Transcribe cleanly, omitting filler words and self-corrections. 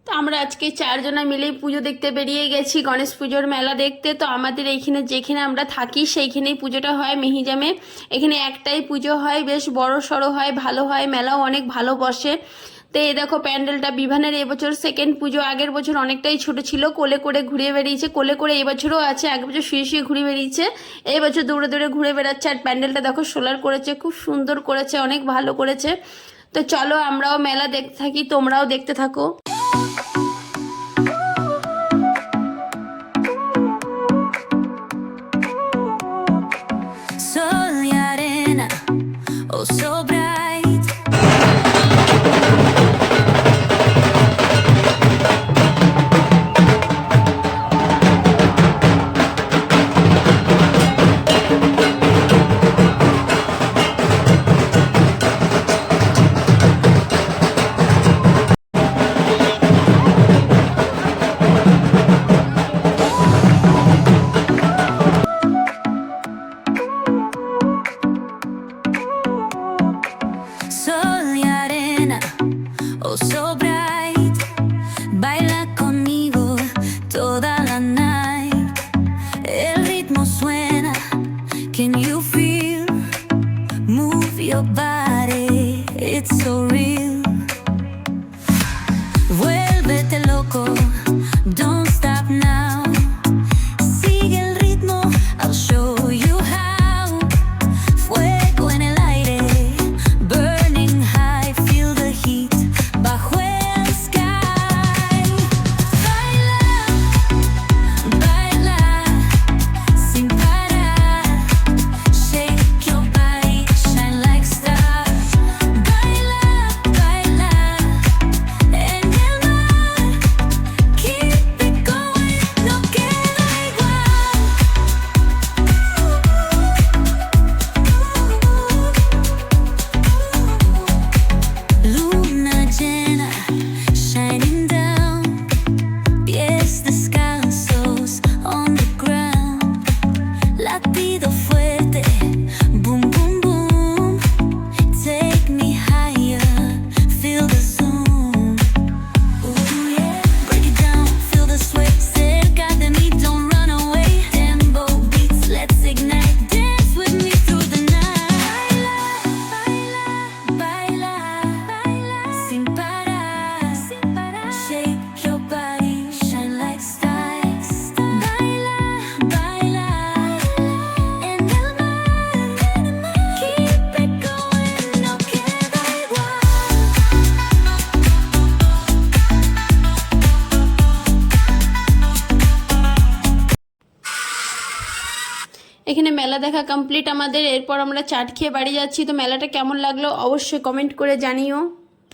তো আমরা আজকে চারজনা মিলেই পুজো দেখতে বেরিয়ে গেছি, গণেশ পুজোর মেলা দেখতে। তো আমাদের এইখানে যেখানে আমরা থাকি সেইখানেই পুজোটা হয়, মিহিজামে। এখানে একটাই পুজো হয়, বেশ বড় সড়ো হয়, ভালো হয়, মেলাও অনেক ভালো বসে। তো এই দেখো প্যান্ডেলটা, বিভানের এবছর সেকেন্ড পুজো। আগের বছর অনেকটাই ছোট ছিল, কোলে করে ঘুরে বেরিয়েছে, কোলে করে এবছরও আছে, আগের বছর শুয়ে শুয়ে ঘুরে বেরিয়েছে, এই বছর দৌড়ে দৌড়ে ঘুরে বেড়াচ্ছে। আর প্যান্ডেলটা দেখো সোলার করেছে, খুব সুন্দর করেছে, অনেক ভালো করেছে। তো চলো আমরাও মেলা দেখতে থাকি, তোমরাও দেখতে থাকো। Sol y arena, oh so bright. Sol y arena, oh so bright. Baila conmigo toda la night. El ritmo suena, can you feel? Move your body, it's so real. Vuélvete loco, don't stop now. Sigue el ritmo, I'll show you how. Fuego en el aire, burning high, feel the heat bajo el sky. Baila, baila, sin parar. Shake your body, shine like stars. Baila, baila, en el mar. Keep it going, no queda igual. Luna llena, shining down. Pies descalzos on the ground. Latido fuerte, boom, boom, boom. Take me higher, feel the zoom. Ooh, yeah. Break it down, feel the sway. Cerca de mí, don't run away. Tempo beats, let's ignite. Dance with me through the night. Baila, baila, baila, sin parar, sin parar. Shake your body, shine like stars. Baila, baila, en el mar. Keep it going, no queda igual. এখানে মেলা দেখা complete আমাদের। এরপর আমরা চাট খেয়ে বাড়ি যাচ্ছি। তো মেলাটা কেমন লাগলো অবশ্যই কমেন্ট করে জানিও।